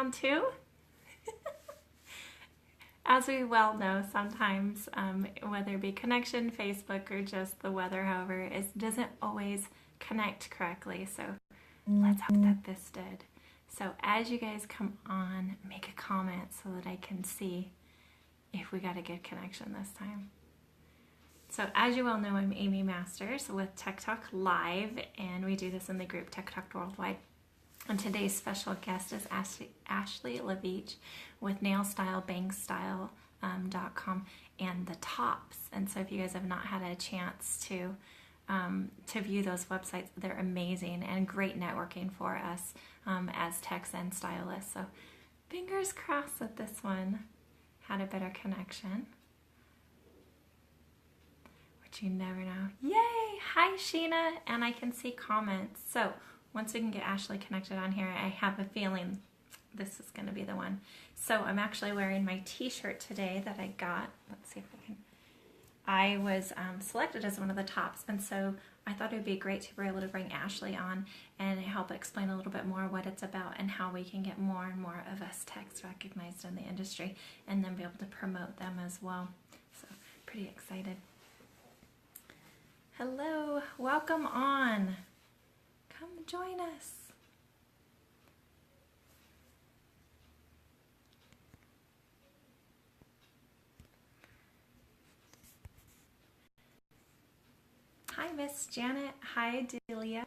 round two. As we well know, sometimes, whether it be connection, Facebook, or just the weather, however, it doesn't always connect correctly. So let's hope that this did. So as you guys come on, make a comment so that I can see if we got a good connection this time. So as you well know, I'm Amy Masters with Tech Talk Live, and we do this in the group Tech Talk Worldwide. And today's special guest is Ashlee Levitch with Nailstyle Bangstyle .com and the tops. And so if you guys have not had a chance to view those websites, they're amazing and great networking for us as techs and stylists. So fingers crossed that this one had a better connection. Which you never know. Yay! Hi Sheena! And I can see comments. So once we can get Ashlee connected on here, I have a feeling this is going to be the one. So I'm actually wearing my t-shirt today that I got. Let's see if I can. I was selected as one of the tops, and so I thought it would be great to be able to bring Ashlee on and help explain a little bit more what it's about and how we can get more and more of us techs recognized in the industry and then be able to promote them as well. So pretty excited. Hello, welcome on. Come join us. Hi, Miss Janet. Hi, Delia.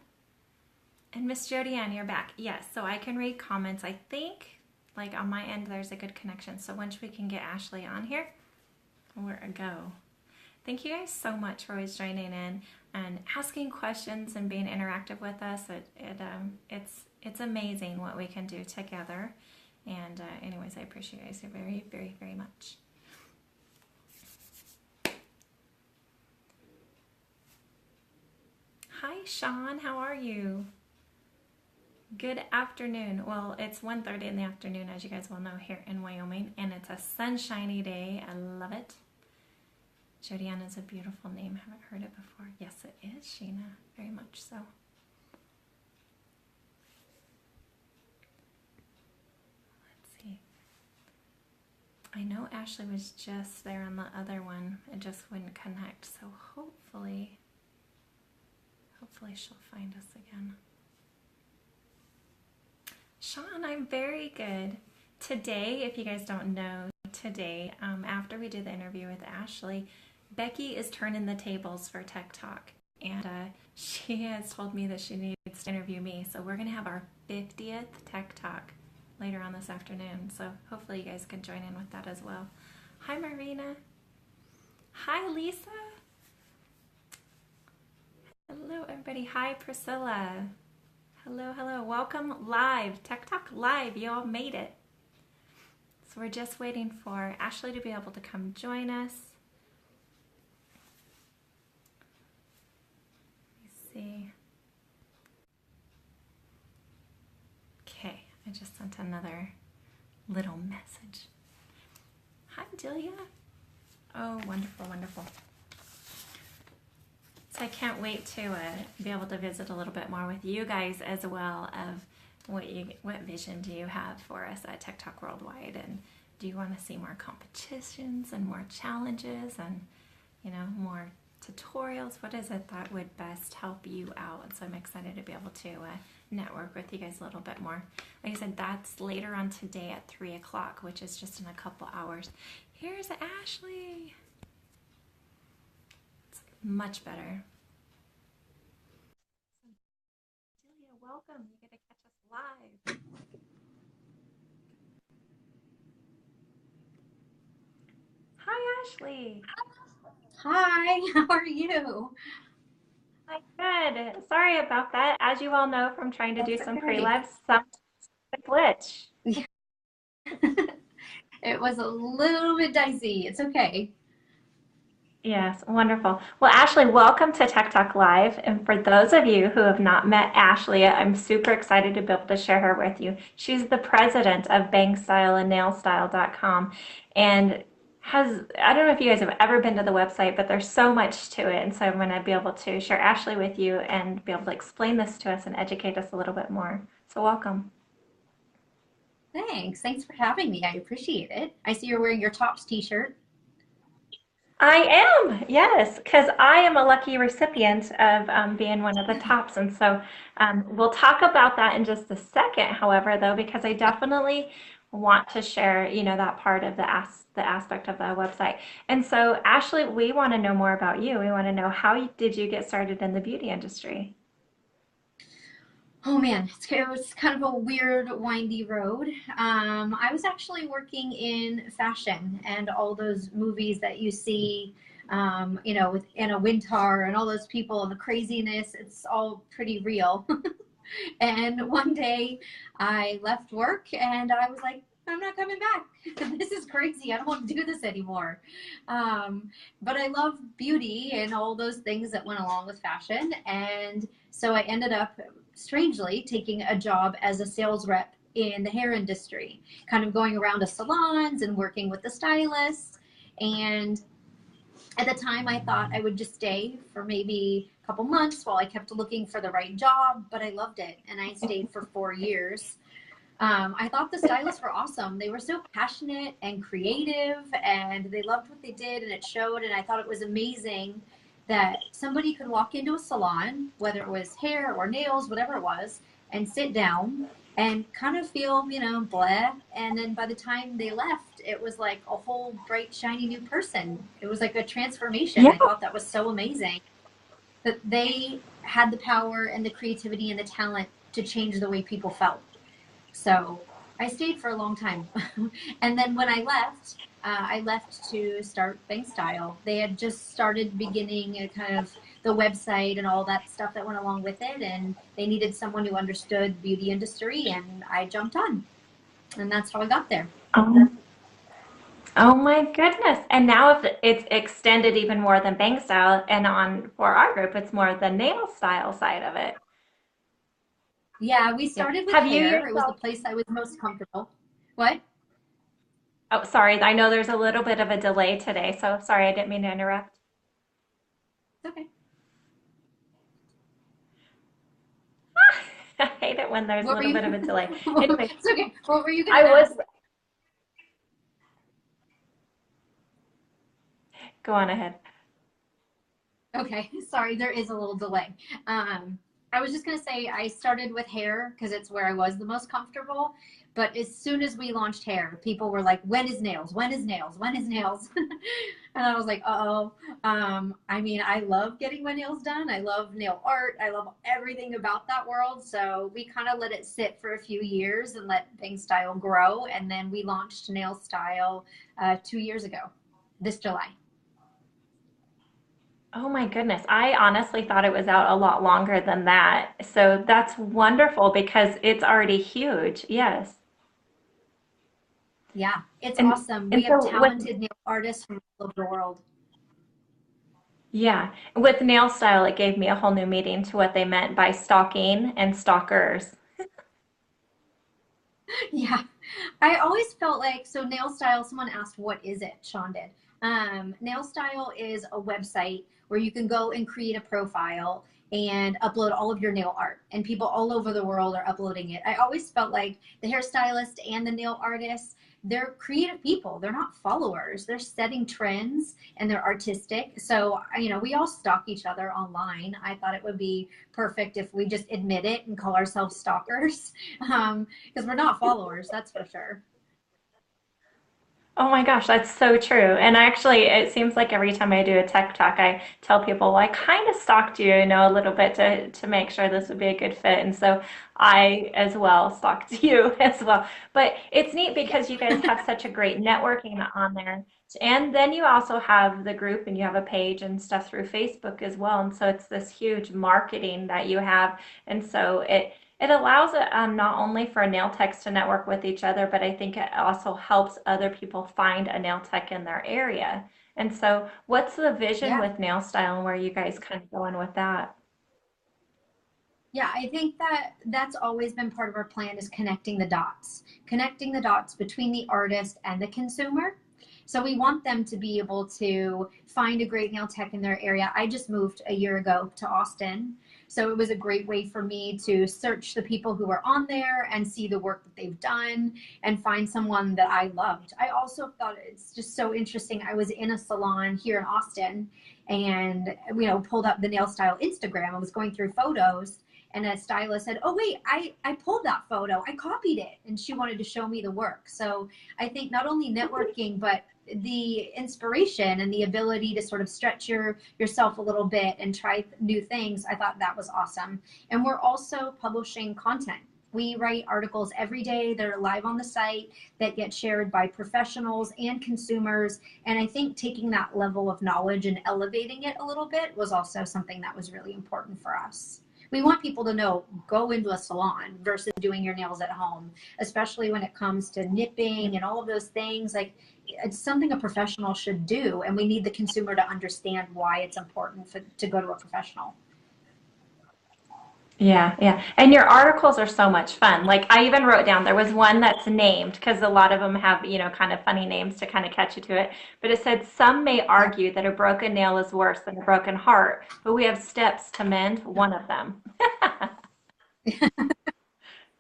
And Miss Jodianne, you're back. Yes, so I can read comments. I think, like on my end, there's a good connection. So once we can get Ashlee on here, we're a go. Thank you guys so much for always joining in and asking questions and being interactive with us. It's amazing what we can do together. And anyways, I appreciate you guys very, very, very much. Hi, Sean. How are you? Good afternoon. Well, it's 1:30 in the afternoon, as you guys well know, here in Wyoming, and it's a sunshiny day. I love it. Jodianne is a beautiful name. Haven't heard it before. Yes, it is, Sheena. Very much so. Let's see. I know Ashlee was just there on the other one. It just wouldn't connect. So hopefully she'll find us again. Sean, I'm very good. Today, if you guys don't know, today, after we did the interview with Ashlee, Becky is turning the tables for Tech Talk, and she has told me that she needs to interview me. So we're going to have our 50th Tech Talk later on this afternoon. So hopefully you guys can join in with that as well. Hi, Marina. Hi, Lisa. Hello, everybody. Hi, Priscilla. Hello, hello. Welcome live. Tech Talk Live. You all made it. So we're just waiting for Ashlee to be able to come join us. See. Okay, I just sent another little message. Hi, Delia. Oh, wonderful, wonderful. So I can't wait to be able to visit a little bit more with you guys as well of what vision do you have for us at Tech Talk Worldwide, and do you want to see more competitions and more challenges and, you know, more tutorials? What is it that would best help you out? And so I'm excited to be able to network with you guys a little bit more. Like I said, that's later on today at 3 o'clock, which is just in a couple hours. Here's Ashlee. It's much better. Delia, welcome. You get to catch us live. Hi, Ashlee. Hi, how are you? Hi, good. Sorry about that. As you all know from trying to do That's some okay. pre-lives, some glitch. It was a little bit dicey. It's okay. Yes, wonderful. Well, Ashlee, welcome to Tech Talk Live. And for those of you who have not met Ashlee, I'm super excited to be able to share her with you. She's the president of Bangstyle and Nailstyle.com, and I don't know if you guys have ever been to the website, but there's so much to it. And so I'm going to be able to share Ashlee with you and be able to explain this to us and educate us a little bit more. So welcome. Thanks. Thanks for having me. I appreciate it. I see you're wearing your Tops t-shirt. I am, yes, because I am a lucky recipient of being one of the tops. And so we'll talk about that in just a second, however, though, because I definitely want to share, that part of the aspect of the website. And so, Ashley, we want to know more about you. We want to know did you get started in the beauty industry? Oh man, it was kind of a weird, windy road. I was actually working in fashion and all those movies that you see, with Anna Wintour and all those people and the craziness. It's all pretty real. And one day I left work and I was like, I'm not coming back. This is crazy. I don't want to do this anymore. But I love beauty and all those things that went along with fashion. And so I ended up, strangely, taking a job as a sales rep in the hair industry, kind of going around to salons and working with the stylists. And at the time, I thought I would just stay for maybe a couple months while I kept looking for the right job, but I loved it. And I stayed for 4 years. I thought the stylists were awesome. They were so passionate and creative, and they loved what they did, and it showed. And I thought it was amazing that somebody could walk into a salon, whether it was hair or nails, whatever it was, and sit down and kind of feel, blah. And then by the time they left, it was like a whole bright, shiny new person. It was like a transformation. Yeah. I thought that was so amazing that they had the power and the creativity and the talent to change the way people felt. So I stayed for a long time. And then when I left to start Bangstyle. They had just started beginning a kind of the website and all that stuff that went along with it. And they needed someone who understood beauty industry, and I jumped on. And that's how I got there. Oh, oh my goodness. And now it's extended even more than bank style, and for our group, it's more the nail style side of it. Yeah, we Yeah. started with Have you hair. It was the yourself? place I was most comfortable. What? Oh, sorry. I know there's a little bit of a delay today, so sorry, I didn't mean to interrupt. It's okay. I hate it when there's a What were little you? bit of a delay. Anyway, It's okay. What were you gonna I was, ask? go on ahead. Okay, sorry, there is a little delay. I was just gonna say I started with hair because it's where I was the most comfortable. But as soon as we launched hair, people were like, "When is nails? When is nails? When is nails?" And I was like, "Uh-oh." I mean, I love getting my nails done. I love nail art. I love everything about that world. So we kind of let it sit for a few years and let Bang Style grow, and then we launched Nail Style 2 years ago, this July. Oh my goodness. I honestly thought it was out a lot longer than that. So that's wonderful because it's already huge. Yes. Yeah, it's And awesome. We and have so with talented nail artists from all over the world. yeah, with nail style, it gave me a whole new meaning to what they meant by stalking and stalkers. Yeah, I always felt like so Nail Style. Someone asked, "What is it?" Sean did. Nail Style is a website where you can go and create a profile and upload all of your nail art, and people all over the world are uploading it. I always felt like the hairstylist and the nail artists, they're creative people. They're not followers. They're setting trends and they're artistic. So, we all stalk each other online. I thought it would be perfect if we just admit it and call ourselves stalkers. Because we're not followers, that's for sure. Oh my gosh, that's so true. And actually, it seems like every time I do a tech talk, I tell people, well, I kind of stalked you, a little bit to make sure this would be a good fit. And so I as well stalked you as well. But it's neat because you guys have such a great networking on there. And then you also have the group and you have a page and stuff through Facebook as well. And so it's this huge marketing that you have. And so it allows not only for nail techs to network with each other, but I think it also helps other people find a nail tech in their area. And so, what's the vision Yeah. with nail style and where you guys kind of going with that? Yeah, I think that that's always been part of our plan is connecting the dots between the artist and the consumer. So we want them to be able to find a great nail tech in their area. I just moved a year ago to Austin. So it was a great way for me to search the people who were on there and see the work that they've done and find someone that I loved. I also thought it's just so interesting. I was in a salon here in Austin and, pulled up the Nailstyle Instagram. I was going through photos and a stylist said, "Oh, wait, I pulled that photo. I copied it." And she wanted to show me the work. So I think not only networking, but the inspiration and the ability to sort of stretch yourself a little bit and try new things, I thought that was awesome. And we're also publishing content. We write articles every day that are live on the site that get shared by professionals and consumers. And I think taking that level of knowledge and elevating it a little bit was also something that was really important for us. We want people to know, go into a salon versus doing your nails at home, especially when it comes to nipping and all of those things. Like, it's something a professional should do, and we need the consumer to understand why it's important to go to a professional. Yeah, yeah. And your articles are so much fun. Like I even wrote down, there was one that's named because a lot of them have, kind of funny names to kind of catch you to it. But it said, some may Yeah. argue that a broken nail is worse than a broken heart, but we have steps to mend one of them.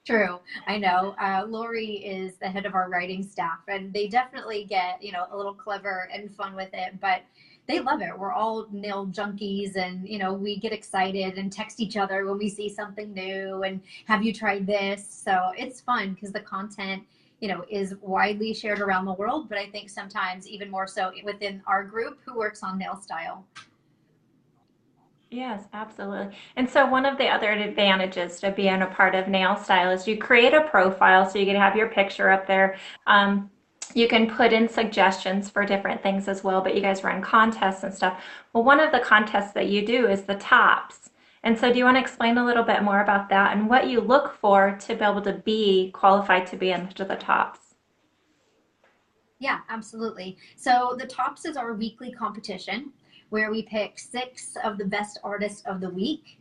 True. I know. Lori is the head of our writing staff, and they definitely get, a little clever and fun with it, but they love it. We're all nail junkies, and, we get excited and text each other when we see something new and have you tried this? So it's fun because the content, is widely shared around the world, but I think sometimes even more so within our group who works on nail style. Yes, absolutely. And so one of the other advantages to being a part of Nail Style is you create a profile so you can have your picture up there. You can put in suggestions for different things as well, but you guys run contests and stuff. Well, one of the contests that you do is the tops. And so do you want to explain a little bit more about that and what you look for to be able to be qualified to be into the tops? Yeah, absolutely. So the Tops is our weekly competition where we pick 6 of the best artists of the week.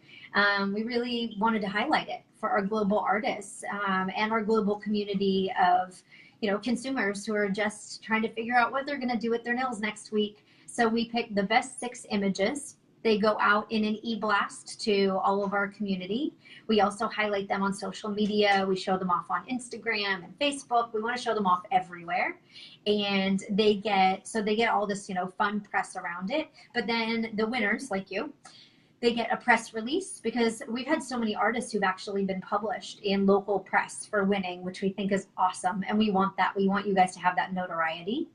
We really wanted to highlight it for our global artists and our global community of, consumers who are just trying to figure out what they're going to do with their nails next week. So we picked the best 6 images. They go out in an e-blast to all of our community. We also highlight them on social media. We show them off on Instagram and Facebook. We want to show them off everywhere. And they get all this, fun press around it. But then the winners, like you, they get a press release because we've had so many artists who've actually been published in local press for winning, which we think is awesome. And we want that. We want you guys to have that notoriety,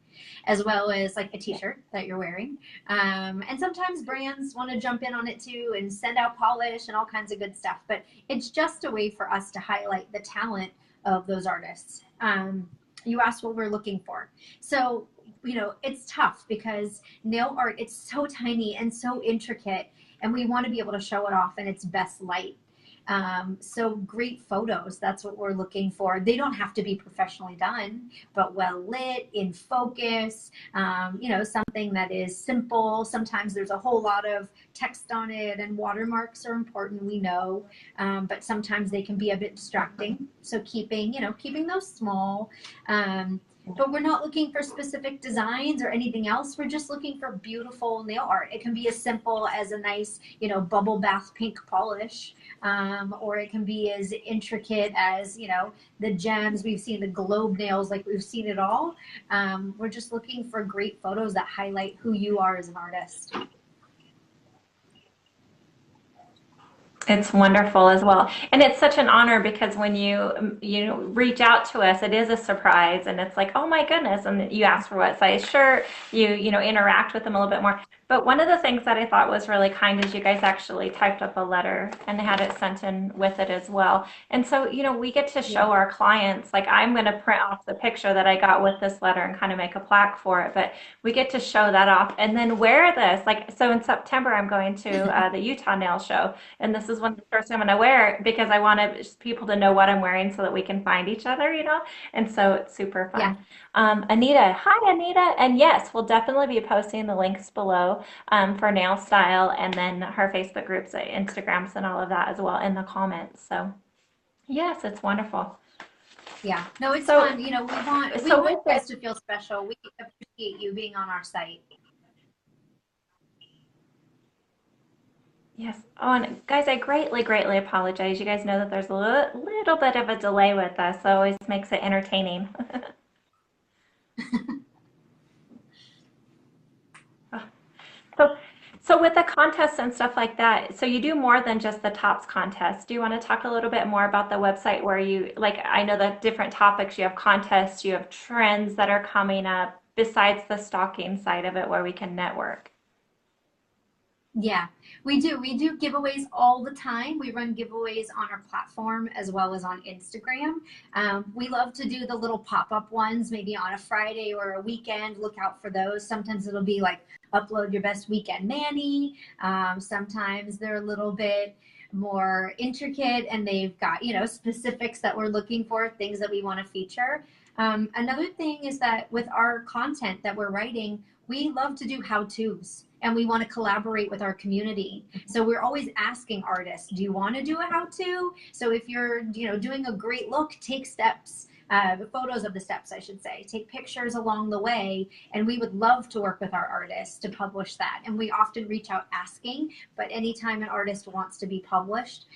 as well as like a t-shirt that you're wearing. And sometimes brands want to jump in on it too and send out polish and all kinds of good stuff. But it's just a way for us to highlight the talent of those artists. You asked what we're looking for. So, it's tough because nail art, it's so tiny and so intricate, and we want to be able to show it off in its best light. So great photos, that's what we're looking for. They don't have to be professionally done, but well lit, in focus, something that is simple. Sometimes there's a whole lot of text on it, and watermarks are important, we know, but sometimes they can be a bit distracting. So keeping those small. But we're not looking for specific designs or anything else. We're just looking for beautiful nail art. It can be as simple as a nice, bubble bath pink polish, or it can be as intricate as, the gems. We've seen the globe nails, like we've seen it all. We're just looking for great photos that highlight who you are as an artist. It's wonderful as well. And it's such an honor because when you reach out to us, it is a surprise and it's like, oh my goodness. And you ask for what size shirt, you interact with them a little bit more. But one of the things that I thought was really kind is you guys actually typed up a letter and had it sent in with it as well. And so, we get to show our clients, like I'm going to print off the picture that I got with this letter and kind of make a plaque for it. But we get to show that off and then wear this. Like, so in September, I'm going to the Utah Nail Show. And this is one of the first I'm going to wear it because I want people to know what I'm wearing so that we can find each other, And so it's super fun. Yeah. Anita, hi Anita. And yes, we'll definitely be posting the links below for Nail Style and then her Facebook groups, Instagrams and all of that as well in the comments. So yes, it's wonderful. Yeah. No, it's fun. We want you guys to feel special. We appreciate you being on our site. Yes. Oh, and guys, I greatly, greatly apologize. You guys know that there's a little bit of a delay with us, so it always makes it entertaining. So, so with the contests and stuff like that, so you do more than just the tops contest. Do you want to talk a little bit more about the website where you, like, I know the different topics, you have contests, you have trends that are coming up besides the stalking side of it where we can network. Yeah, we do. We do giveaways all the time. We run giveaways on our platform as well as on Instagram. We love to do the little pop-up ones, maybe on a Friday or a weekend. Look out for those. Sometimes it'll be like upload your best weekend Manny. Sometimes they're a little bit more intricate and they've got, specifics that we're looking for, things that we want to feature. Another thing is that with our content that we're writing, we love to do how-tos and we want to collaborate with our community. So we're always asking artists, do you want to do a how-to? So if you're, doing a great look, take steps, photos of the steps, I should say, take pictures along the way. And we would love to work with our artists to publish that. And we often reach out asking, but anytime an artist wants to be published,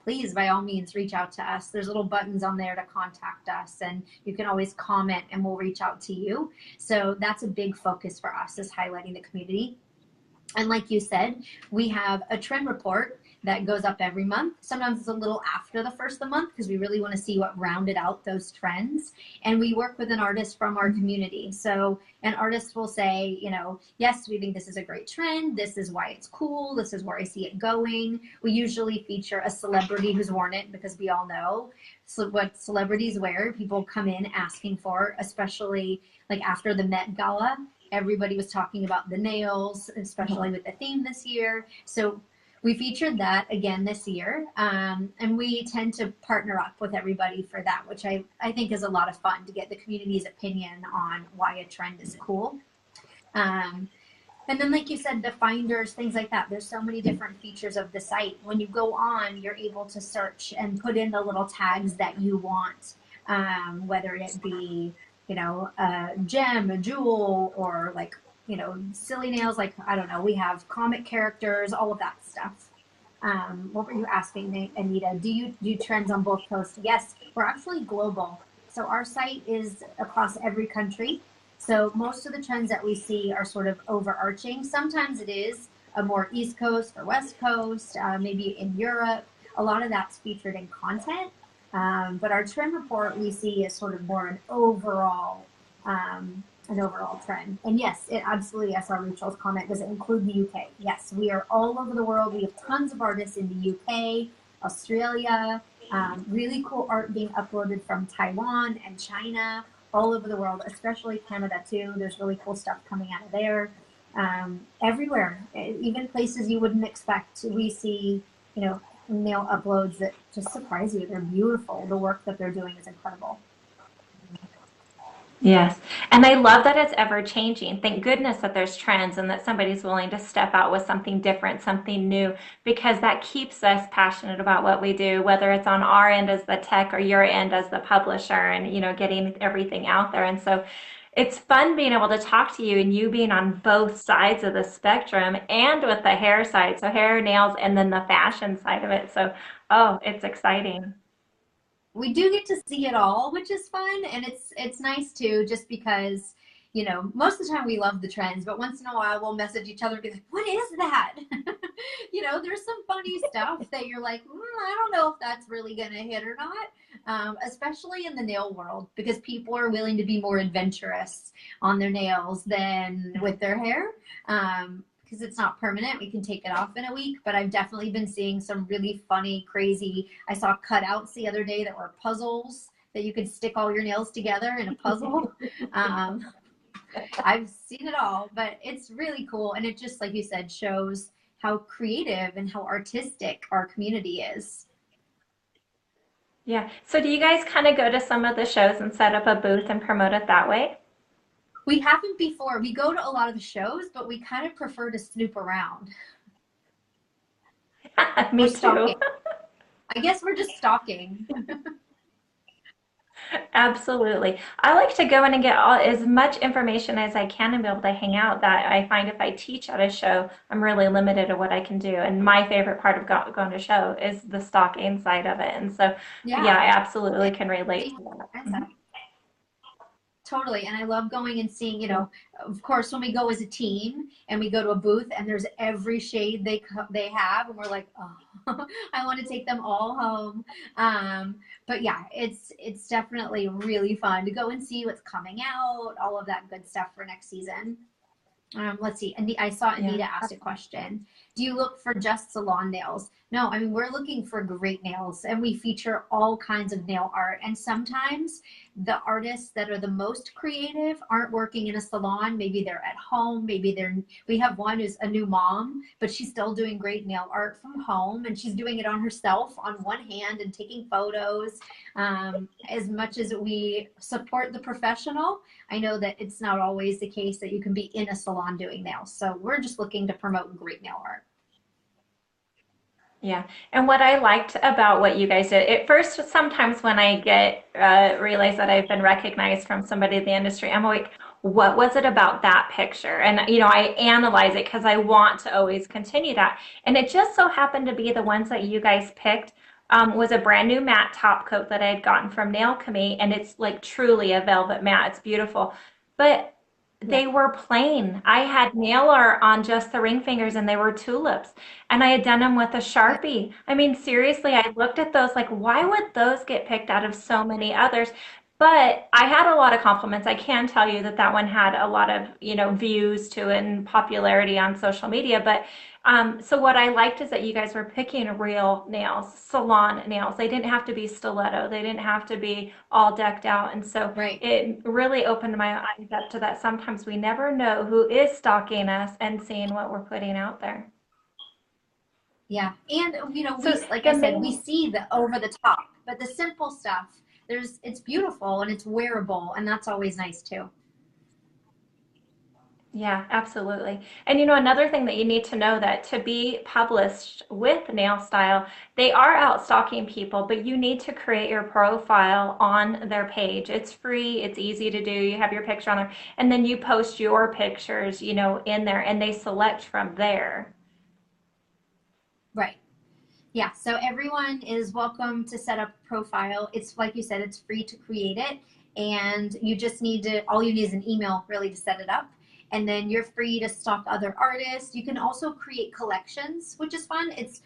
please, by all means, reach out to us. There's little buttons on there to contact us and you can always comment and we'll reach out to you. So that's a big focus for us, is highlighting the community. And like you said, we have a trend report that goes up every month. Sometimes it's a little after the first of the month because we really want to see what rounded out those trends. And we work with an artist from our community. So an artist will say, yes, we think this is a great trend. This is why it's cool. This is where I see it going. We usually feature a celebrity who's worn it because we all know what celebrities wear. People come in asking for, especially like after the Met Gala. Everybody was talking about the nails, especially with the theme this year. So we featured that again this year. And we tend to partner up with everybody for that, which I think is a lot of fun to get the community's opinion on why a trend is cool. And then, like you said, the finders, things like that. There's so many different features of the site. When you go on, you're able to search and put in the little tags that you want, whether it be a gem, a jewel, or like, silly nails. Like, I don't know, we have comic characters, all of that stuff. What were you asking, Anita? Do you do trends on both coasts? Yes, we're actually global. So our site is across every country. So most of the trends that we see are sort of overarching. Sometimes it is a more East Coast or West Coast, maybe in Europe. A lot of that's featured in content. But our trend report we see is sort of more an overall trend. And yes, it absolutely, as our Rachel's comment, does it include the UK? Yes, we are all over the world. We have tons of artists in the UK, Australia, really cool art being uploaded from Taiwan and China, all over the world, especially Canada too. There's really cool stuff coming out of there. Everywhere, even places you wouldn't expect. We see, nail uploads that just surprise you. They're beautiful. The work that they're doing is incredible. Yes. And I love that it's ever changing. Thank goodness that there's trends and that somebody's willing to step out with something different, something new, because that keeps us passionate about what we do, whether it's on our end as the tech or your end as the publisher and, getting everything out there. And so it's fun being able to talk to you and you being on both sides of the spectrum and with the hair side. So hair, nails, and then the fashion side of it. So, oh, it's exciting. We do get to see it all, which is fun, and it's nice too, just because most of the time we love the trends, but once in a while we'll message each other and be like, what is that? There's some funny stuff that you're like, I don't know if that's really gonna hit or not, especially in the nail world, because people are willing to be more adventurous on their nails than with their hair. Because it's not permanent. We can take it off in a week, but I've definitely been seeing some really funny, crazy. I saw cutouts the other day that were puzzles that you could stick all your nails together in a puzzle. I've seen it all, but it's really cool. And it just, like you said, shows how creative and how artistic our community is. Yeah. So do you guys kind of go to some of the shows and set up a booth and promote it that way? We haven't before. We go to a lot of the shows, but we kind of prefer to snoop around. We're Me too. stalking. I guess we're just stalking. Absolutely. I like to go in and get as much information as I can and be able to hang out. That I find if I teach at a show, I'm really limited to what I can do. And my favorite part of going to show is the stalking side of it. And so, yeah, Yeah. I absolutely can relate See, to that. mindset. Totally. And I love going and seeing, of course, when we go as a team and we go to a booth and there's every shade they have, and we're like, oh, I want to take them all home. But yeah, it's definitely really fun to go and see what's coming out, all of that good stuff for next season. Let's see. I saw Yeah. Anita asked a question. Do you look for just salon nails? No, I mean, we're looking for great nails, and we feature all kinds of nail art. And sometimes the artists that are the most creative aren't working in a salon. Maybe they're at home. We have one who's a new mom, but she's still doing great nail art from home, and she's doing it on herself on one hand and taking photos. As much as we support the professional, I know that it's not always the case that you can be in a salon doing nails. So we're just looking to promote great nail art. Yeah. And what I liked about what you guys did, at first, sometimes when I realize that I've been recognized from somebody in the industry, I'm like, what was it about that picture? And, I analyze it because I want to always continue that. And it just so happened to be the ones that you guys picked was a brand new matte top coat that I had gotten from Nail Chemie. And it's like truly a velvet matte. It's beautiful. But Yeah. they were plain. I had nail art on just the ring fingers and they were tulips. And I had done them with a Sharpie. I mean, seriously, I looked at those like, why would those get picked out of so many others? But I had a lot of compliments. I can tell you that that one had a lot of, views to it and popularity on social media. But so what I liked is that you guys were picking real nails, salon nails. They didn't have to be stiletto. They didn't have to be all decked out. And so Right. it really opened my eyes up to that. Sometimes we never know who is stalking us and seeing what we're putting out there. Yeah. And So like I the said, we main, see the over the top, but the simple stuff, it's beautiful and it's wearable, and that's always nice too. yeah, absolutely. And another thing that you need to know that to be published with Nail Style, they are out stalking people, but you need to create your profile on their page. It's free, it's easy to do. You have your picture on there, and then you post your pictures, in there, and they select from there. Right. Yeah, so everyone is welcome to set up a profile. It's like you said, it's free to create it, and all you need is an email really to set it up. And then you're free to stalk other artists. You can also create collections, which is fun. It's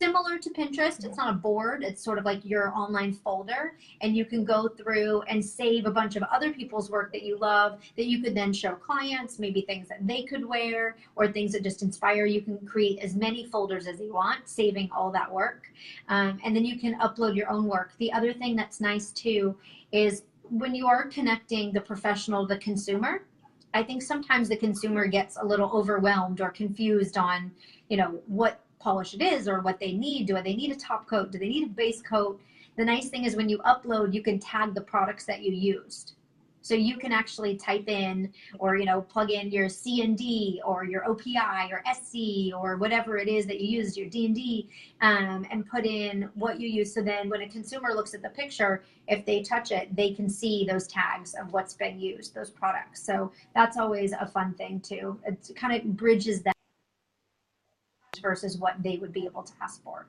similar to Pinterest. It's not a board, it's sort of like your online folder. And you can go through and save a bunch of other people's work that you love that you could then show clients, maybe things that they could wear or things that just inspire. You can create as many folders as you want, saving all that work. And then you can upload your own work. The other thing that's nice too is when you are connecting the professional to the consumer, I think sometimes the consumer gets a little overwhelmed or confused on, what polish it is or what they need. Do they need a top coat? Do they need a base coat? The nice thing is when you upload, you can tag the products that you used. So you can actually type in or, plug in your C&D or your OPI or SC or whatever it is that you used, your D&D, and put in what you use. So then when a consumer looks at the picture, if they touch it, they can see those tags of what's been used, those products. So that's always a fun thing too. It kind of bridges that versus what they would be able to ask for.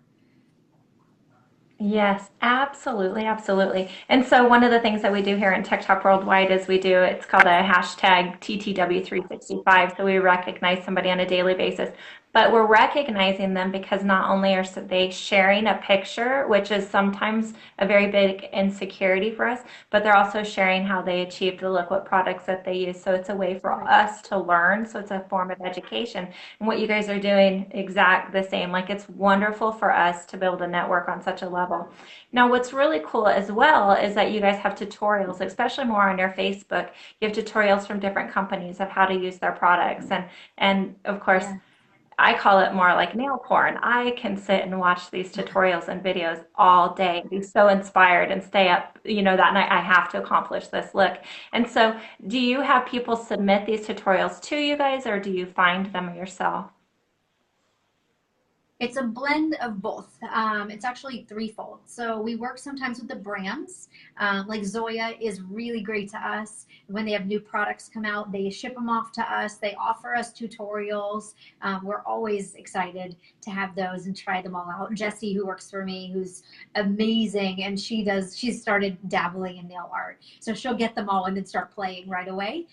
Yes, absolutely, absolutely. And so one of the things that we do here in TikTok Worldwide is it's called a hashtag TTW365. So we recognize somebody on a daily basis, but we're recognizing them because not only are they sharing a picture, which is sometimes a very big insecurity for us, but they're also sharing how they achieved the look what products that they use. So it's a way for Right. us to learn. So it's a form of education. And what you guys are doing, exact the same. Like it's wonderful for us to build a network on such a level. Now, what's really cool as well is that you guys have tutorials, especially more on your Facebook. You have tutorials from different companies of how to use their products. And of course, Yeah. I call it more like nail porn. I can sit and watch these tutorials and videos all day, be so inspired and stay up, that night I have to accomplish this look. And so, do you have people submit these tutorials to you guys or do you find them yourself? It's a blend of both. It's actually threefold. So we work sometimes with the brands. Like Zoya is really great to us. When they have new products come out, they ship them off to us. They offer us tutorials. We're always excited to have those and try them all out. Jessie, who works for me, who's amazing, and she's started dabbling in nail art. So she'll get them all and then start playing right away.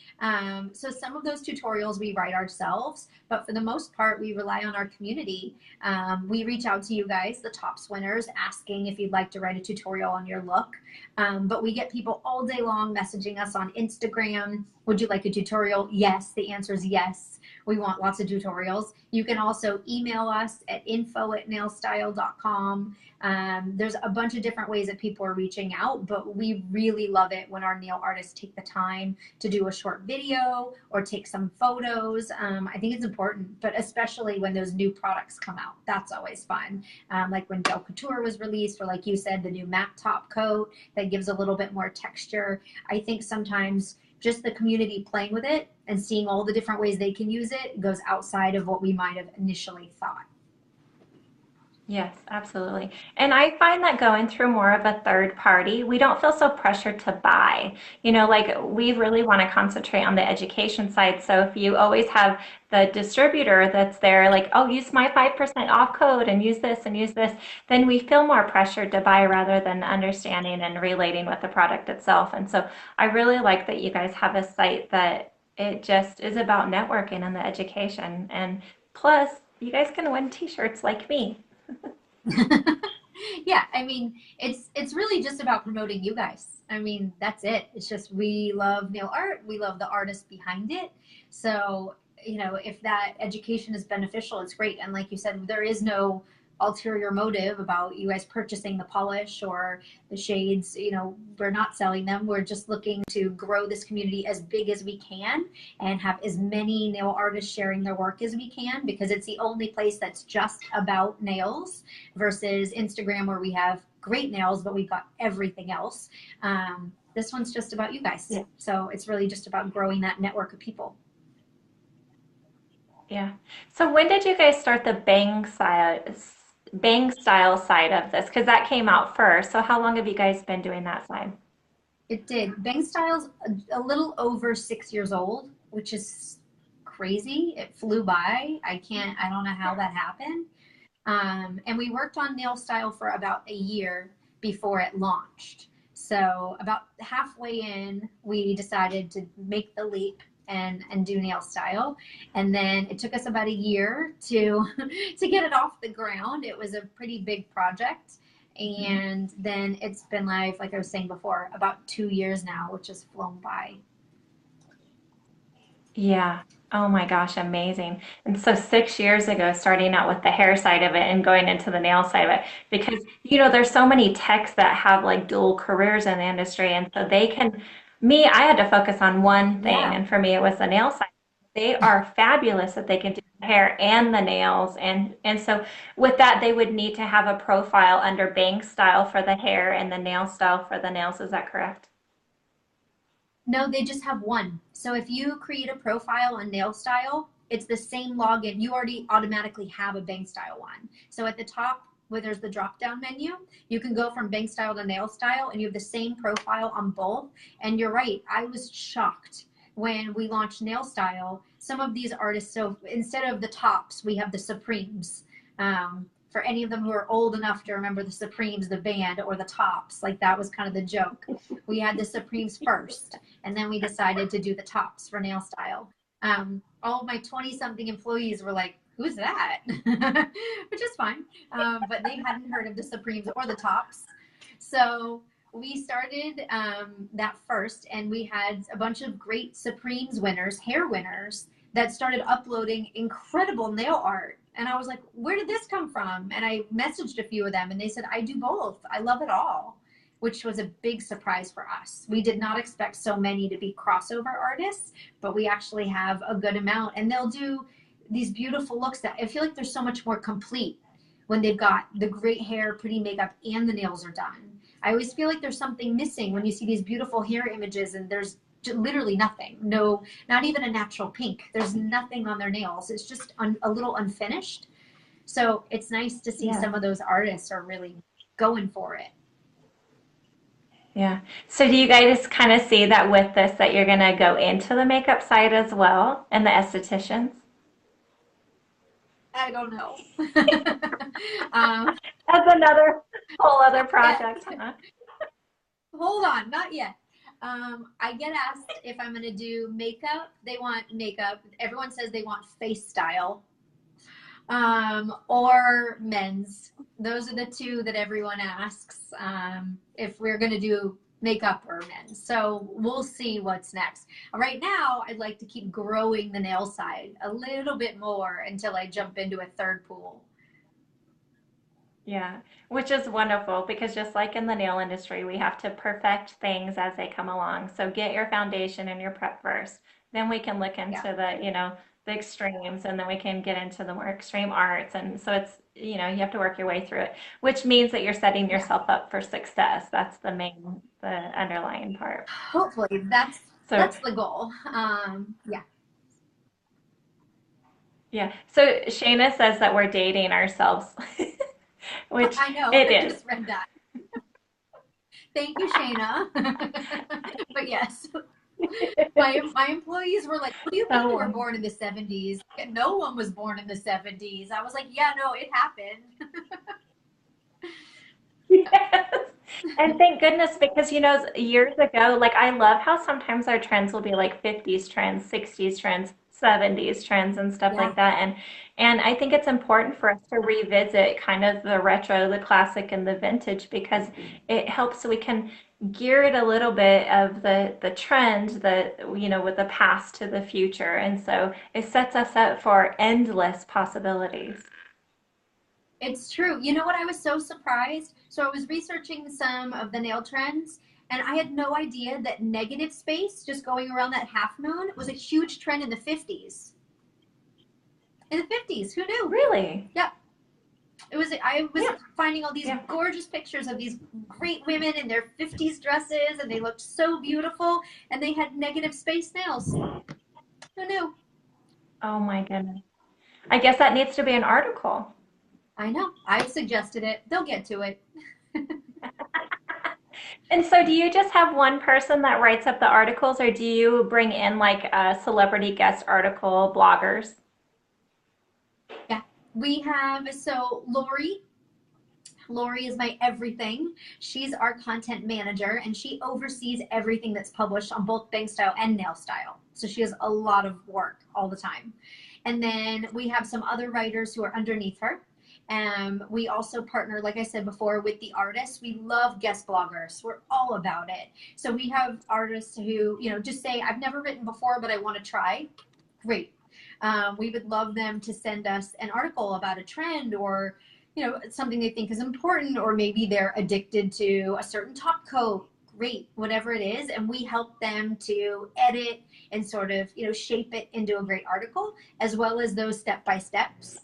So some of those tutorials we write ourselves, but for the most part, we rely on our community. We reach out to you guys, the tops winners, asking if you'd like to write a tutorial on your look. But we get people all day long messaging us on Instagram. Would you like a tutorial? Yes. The answer is yes. We want lots of tutorials. You can also email us at info@nailstyle.com. There's a bunch of different ways that people are reaching out, but we really love it when our nail artists take the time to do a short video or take some photos. I think it's important, but especially when those new products come out, that's always fun. Like when Gel Couture was released, or like you said, the new matte top coat that gives a little bit more texture. I think sometimes just the community playing with it and seeing all the different ways they can use it goes outside of what we might have initially thought. Yes, absolutely. And I find that going through more of a third party, we don't feel so pressured to buy. Like we really want to concentrate on the education side. So if you always have the distributor that's there, like, oh, use my 5% off code and use this, then we feel more pressured to buy rather than understanding and relating with the product itself. And so I really like that you guys have a site that it just is about networking and the education. And plus, you guys can win t-shirts like me. Yeah, I mean, it's really just about promoting you guys. I mean, that's it. It's just we love nail art. We love the artist behind it. So, if that education is beneficial, it's great. And like you said, there is no ulterior motive about you guys purchasing the polish or the shades. We're not selling them. We're just looking to grow this community as big as we can and have as many nail artists sharing their work as we can, because it's the only place that's just about nails versus Instagram, where we have great nails, but we've got everything else. This one's just about you guys. Yeah. So it's really just about growing that network of people. Yeah. So when did you guys start the bang style side of this? Because that came out first. So how long have you guys been doing that side? It did. Bangstyle's a little over 6 years old, which is crazy. It flew by. I don't know how that happened. And we worked on Nail Style for about a year before it launched. So about halfway in, we decided to make the leap and do Nail Style. And then it took us about a year to to get it off the ground. It was a pretty big project. And then it's been live, like I was saying before, about 2 years now, which has flown by. Yeah. Oh my gosh, amazing. And so 6 years ago, starting out with the hair side of it and going into the nail side of it, because there's so many techs that have like dual careers in the industry, and so I had to focus on one thing, Yeah. and for me it was the nail side. They are fabulous that they can do the hair and the nails, and so with that they would need to have a profile under bank style for the hair and the nail style for the nails. Is that correct? No, they just have one. So if you create a profile on Nail Style, it's the same login. You already automatically have a Bang Style one. So at the top, where there's the drop down menu, you can go from Bang Style to Nail Style, and you have the same profile on both. And you're right, I was shocked when we launched Nail Style. Some of these artists, so instead of the tops, we have the Supremes. For any of them who are old enough to remember the Supremes, the band, or the tops, like that was kind of the joke. We had the Supremes first, and then we decided to do the tops for Nail Style. All of my 20-something employees were like, who's that? Which is fine. But they hadn't heard of the Supremes or the tops. So we started that first, and we had a bunch of great Supremes winners, hair winners, that started uploading incredible nail art. And I was like, where did this come from? And I messaged a few of them, and they said, I do both. I love it all, which was a big surprise for us. We did not expect so many to be crossover artists, but we actually have a good amount. And they'll do these beautiful looks that I feel like they're so much more complete when they've got the great hair, pretty makeup, and the nails are done. I always feel like there's something missing when you see these beautiful hair images and there's literally nothing. No, not even a natural pink. There's nothing on their nails. It's just a little unfinished. So it's nice to see Yeah. some of those artists are really going for it. Yeah. So do you guys kind of see that with this that you're going to go into the makeup side as well and the estheticians? I don't know. um, That's another whole other yeah, project, huh? hold on, not yet. I get asked if I'm going to do makeup. They want makeup. Everyone says they want face style, or men's. Those are the two that everyone asks, if we're going to do makeup or men's. So we'll see what's next. Right now, I'd like to keep growing the nail side a little bit more until I jump into a third pool. Yeah, which is wonderful because just like in the nail industry, we have to perfect things as they come along. So get your foundation and your prep first. Then we can look Yeah. into the extremes and then we can get into the more extreme arts. And so you have to work your way through it, which means that you're setting Yeah. yourself up for success. That's the underlying part. Hopefully So that's the goal. Yeah. yeah. So Shayna says that we're dating ourselves, which I know. it I is. just read that. Thank you, Shayna. But yes, my employees were like, "What do you mean you were So born in the '70s? No one was born in the '70s." I was like, "Yeah, no, it happened." yes. And thank goodness because years ago, like I love how sometimes our trends will be like 50s trends, 60s trends, 70s trends and stuff Yeah. like that. And I think it's important for us to revisit kind of the retro, the classic and the vintage because it helps so we can gear it a little bit of the trend that with the past to the future. And so it sets us up for endless possibilities. It's true. You know what? I was so surprised. So I was researching some of the nail trends, and I had no idea that negative space, just going around that half moon, was a huge trend in the 50s. In the 50s, who knew? Really? Yeah. I was Yeah. finding all these Yeah. gorgeous pictures of these great women in their 50s dresses, and they looked so beautiful, and they had negative space nails. Who knew? Oh my goodness. I guess that needs to be an article. I know. I suggested it. They'll get to it. And so do you just have one person that writes up the articles or do you bring in like a celebrity guest article bloggers? Yeah. We have, so Lori is my everything. She's our content manager and she oversees everything that's published on both Bangstyle and Nailstyle. So she has a lot of work all the time. And then we have some other writers who are underneath her. We also partner, like I said before, with the artists. We love guest bloggers. We're all about it. So we have artists who, just say, I've never written before, but I want to try. Great. We would love them to send us an article about a trend or something they think is important, or maybe they're addicted to a certain top coat. Great, whatever it is, and we help them to edit and sort of shape it into a great article, as well as those step by steps.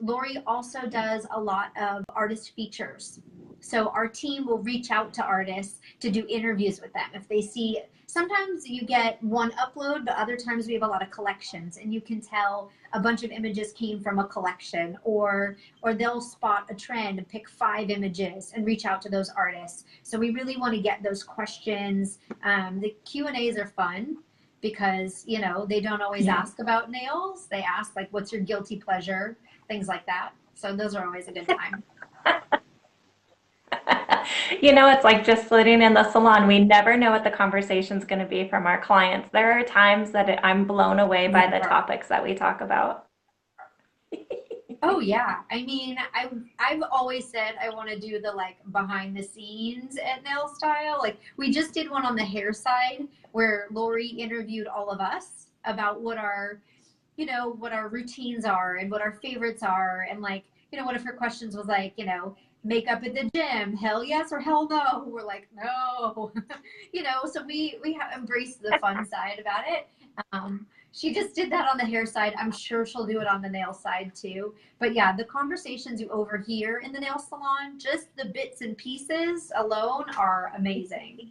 Lori also does a lot of artist features. So our team will reach out to artists to do interviews with them. If they see, sometimes you get one upload, but other times we have a lot of collections, and you can tell a bunch of images came from a collection, or they'll spot a trend and pick 5 images and reach out to those artists. So we really want to get those questions. The Q&As are fun because they don't always Yeah. ask about nails. They ask like, what's your guilty pleasure, things like that. So those are always a good time. It's like just sitting in the salon. We never know what the conversation's going to be from our clients. There are times that I'm blown away by the Never. topics that we talk about. Oh yeah. I mean, I've always said I want to do the like behind the scenes at Nailstyle. Like we just did one on the hair side where Lori interviewed all of us about what our routines are and what our favorites are, and like, one of her questions was like, makeup at the gym, hell yes or hell no. We're like, no. So we have embraced the fun side about it. She just did that on the hair side. I'm sure she'll do it on the nail side too. But yeah, the conversations you overhear in the nail salon, just the bits and pieces alone are amazing.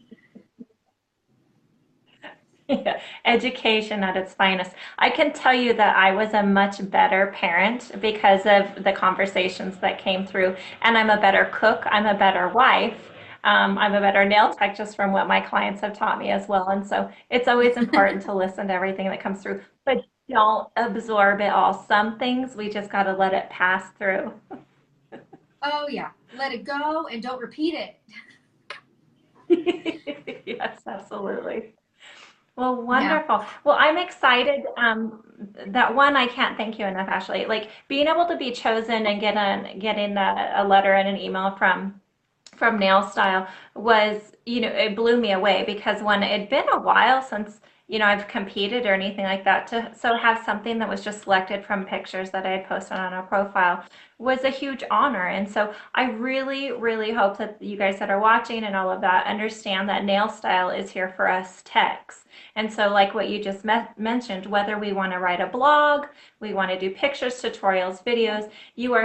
Yeah, education at its finest. I can tell you that I was a much better parent because of the conversations that came through, and I'm a better cook, I'm a better wife, I'm a better nail tech just from what my clients have taught me as well. And so it's always important to listen to everything that comes through, but don't absorb it all. Some things we just got to let it pass through. Oh yeah, let it go and don't repeat it. Yes, absolutely. Well, Yeah. wonderful. Well, I'm excited. That one, I can't thank you enough, Ashley. Like being able to be chosen and getting a letter and an email from Nail Style was, it blew me away because when it had been a while since, I've competed or anything like that to so have something that was just selected from pictures that I had posted on a profile was a huge honor. And so I really, really hope that you guys that are watching and all of that understand that Nail Style is here for us techs. And so like what you just mentioned, whether we want to write a blog, we want to do pictures, tutorials, videos, you're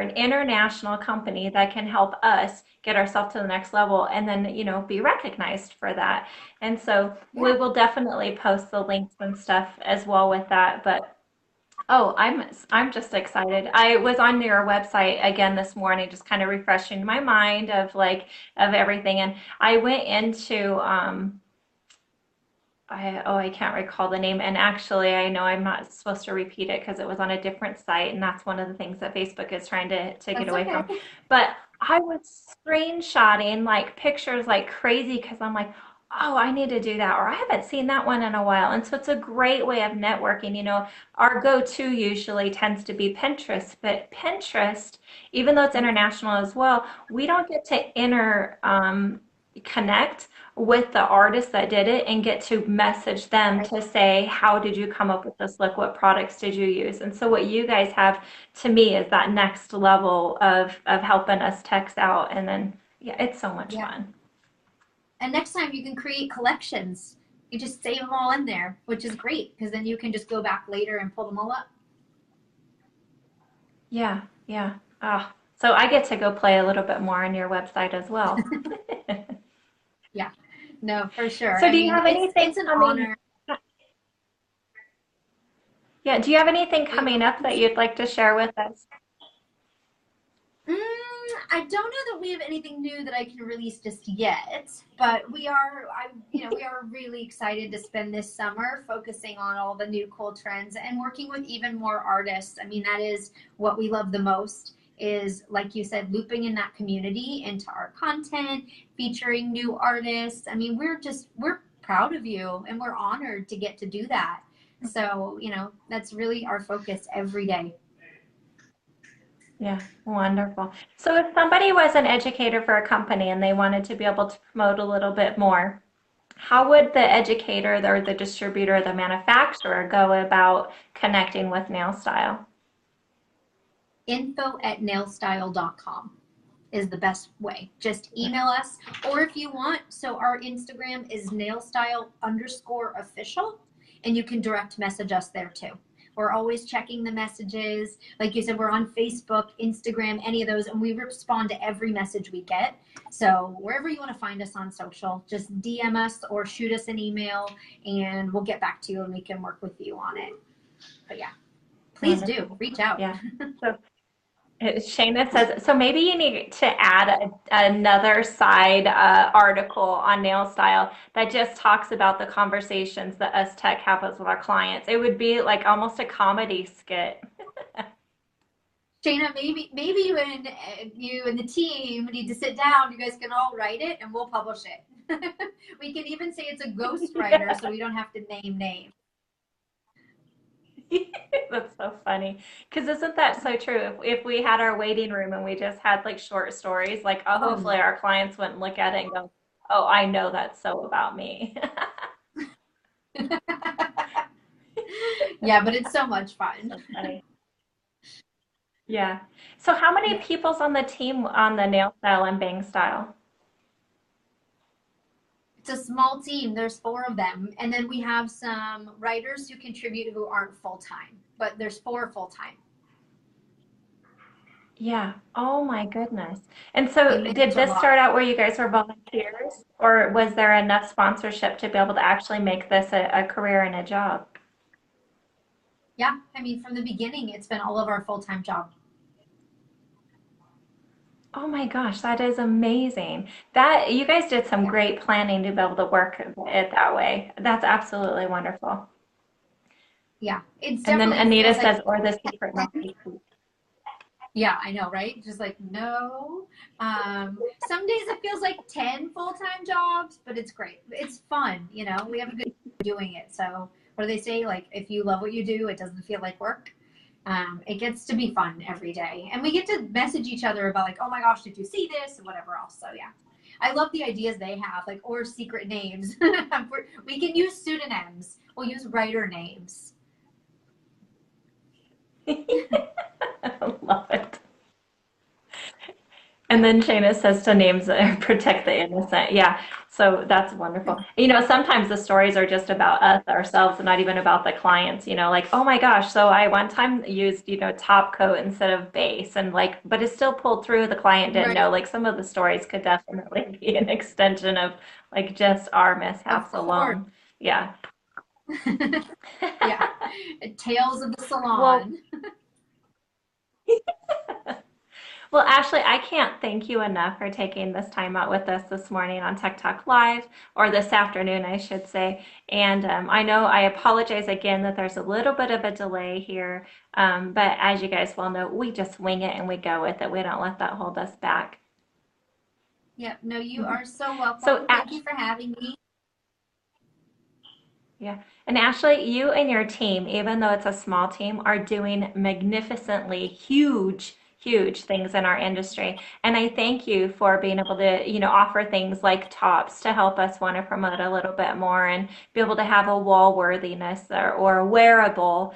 an international company that can help us get ourselves to the next level and then, be recognized for that. And so we Yeah. will definitely post the links and stuff as well with that. But oh, I'm just excited. I was on your website again this morning, just kind of refreshing my mind of everything. And I went into I can't recall the name. And actually, I know I'm not supposed to repeat it because it was on a different site, and that's one of the things that Facebook is trying to get That's away okay. from. But I was screenshotting like pictures like crazy because I'm like, oh, I need to do that, or I haven't seen that one in a while. And so it's a great way of networking. Our go-to usually tends to be Pinterest, but Pinterest, even though it's international as well, we don't get to connect with the artist that did it and get to message them Right. to say, how did you come up with this look? What products did you use? And so what you guys have to me is that next level of helping us text out. And then, yeah, it's so much Yeah. fun. And next time you can create collections. You just save them all in there, which is great because then you can just go back later and pull them all up. Yeah, yeah. Ah, so I get to go play a little bit more on your website as well. Yeah. No, for sure. So I do you mean, have it's anything an coming? honor. Yeah, do you have anything Wait, coming what up was that that? you'd like to share with us? Mm, I don't know that we have anything new that I can release just yet, but we are really excited to spend this summer focusing on all the new cool trends and working with even more artists. I mean, that is what we love the most is, like you said, looping in that community into our content, featuring new artists. I mean, we're proud of you and we're honored to get to do that. So, that's really our focus every day. Yeah, wonderful. So if somebody was an educator for a company and they wanted to be able to promote a little bit more, how would the educator or the distributor, the manufacturer go about connecting with Nail Style? info@nailstyle.com is the best way. Just email us, or if you want, so our Instagram is nailstyle_official, and you can direct message us there too. We're always checking the messages. Like you said, we're on Facebook, Instagram, any of those, and we respond to every message we get. So wherever you want to find us on social, just DM us or shoot us an email, and we'll get back to you and we can work with you on it. But yeah, please do Wonderful. reach out. Yeah. So Shayna says, so maybe you need to add another side article on Nail Style that just talks about the conversations that us tech have with our clients. It would be like almost a comedy skit. Shayna, maybe you and the team need to sit down. You guys can all write it, and we'll publish it. We can even say it's a ghostwriter, so we don't have to name names. That's so funny. Because isn't that so true? If we had our waiting room and we just had like short stories, like Oh hopefully our clients wouldn't look at it and go, oh, I know that's so about me. no. Yeah, but it's so much fun. So funny. Yeah. So how many Yeah. people's on the team on the nail style and bang style? It's a small team. There's four of them, and then we have some writers who contribute who aren't full time, but there's four full time. Yeah. Oh my goodness. And so It did means a this lot. start out where you guys were volunteers, or was there enough sponsorship to be able to actually make this a career and a job? Yeah, I mean, from the beginning, it's been all of our full-time job. Oh my gosh, that is amazing. That you guys did some Yeah, great planning to be able to work it that way. That's absolutely wonderful. yeah, it's And then definitely Anita feels like says, or the secret must 10. be kept. Yeah, I know, right? Just like, no. Some days it feels like 10 full-time jobs, but it's great. It's fun, you know? We have a good time doing it. So, what do they say? Like, if you love what you do, it doesn't feel like work. It gets to be fun every day. And we get to message each other about, like, oh my gosh, did you see this? And whatever else. So, yeah. I love the ideas they have, like, or secret names. We can use pseudonyms, we'll use writer names. I love it. And Yeah. then Shayna says to names protect the innocent. Yeah, so that's wonderful. You know, sometimes the stories are just about us, ourselves, and not even about the clients. You know, like, oh my gosh, so I one time used, top coat instead of base, and like, but it still pulled through. The client didn't Right. know. Like, some of the stories could definitely be an extension of like just our Of mishaps course. alone. Yeah. Yeah. Tales of the Well, salon. Well, Ashley, I can't thank you enough for taking this time out with us this morning on Tech Talk Live, or this afternoon, I should say. And I know I apologize again that there's a little bit of a delay here, but as you guys well know, we just wing it and we go with it. We don't let that hold us back. Yep. No, you Mhm. are so So, welcome. Thank Ash, you for having me. yeah. And Ashley, you and your team, even though it's a small team, are doing magnificently huge, huge things in our industry. And I thank you for being able to, offer things like tops to help us want to promote a little bit more and be able to have a wall worthiness or a wearable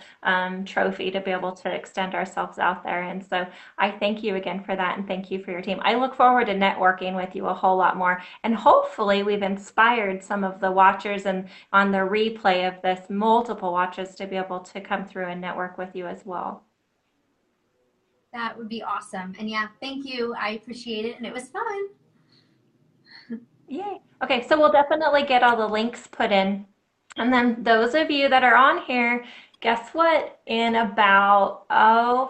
trophy to be able to extend ourselves out there. And so I thank you again for that and thank you for your team. I look forward to networking with you a whole lot more. And hopefully we've inspired some of the watchers and on the replay of this multiple watches to be able to come through and network with you as well. That would be awesome. And yeah, thank you. I appreciate it. And it was fun. Yay. Okay, so we'll definitely get all the links put in. And then those of you that are on here, guess what? In about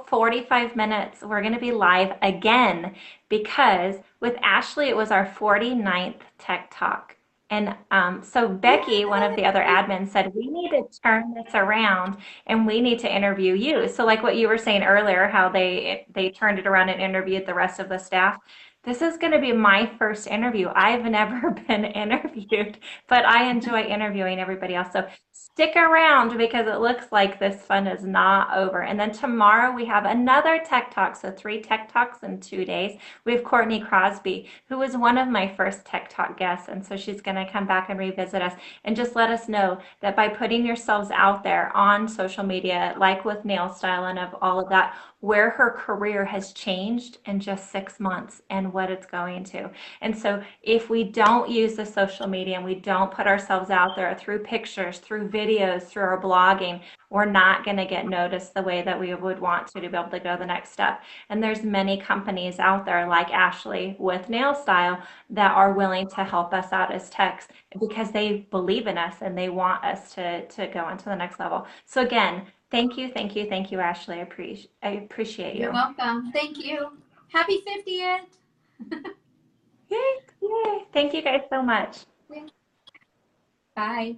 45 minutes, we're going to be live again because with Ashley, it was our 49th Tech Talk. And so Becky, one of the other Yay! admins, said, we need to turn this around and we need to interview you. So like what you were saying earlier, how they turned it around and interviewed the rest of the staff. This is going to be my first interview. I've never been interviewed, but I enjoy interviewing everybody else. So stick around because it looks like this fun is not over. And then tomorrow we have another Tech Talk. So 3 Tech Talks in 2 days. We have Courtney Crosby, who was one of my first Tech Talk guests. And so she's going to come back and revisit us and just let us know that by putting yourselves out there on social media, like with Nail Style and of all of that, where her career has changed in just 6 months and what it's going to. And so if we don't use the social media and we don't put ourselves out there through pictures, through videos, through our blogging, we're not going to get noticed the way that we would want to be able to go the next step. And there's many companies out there like Ashley with Nail Style that are willing to help us out as techs because they believe in us and they want us to go into the next level. So again, thank you, thank you, thank you, Ashley. I appreciate You're you. welcome. Thank you. Happy 50th. Yay, yay. Thank you guys so much. Bye.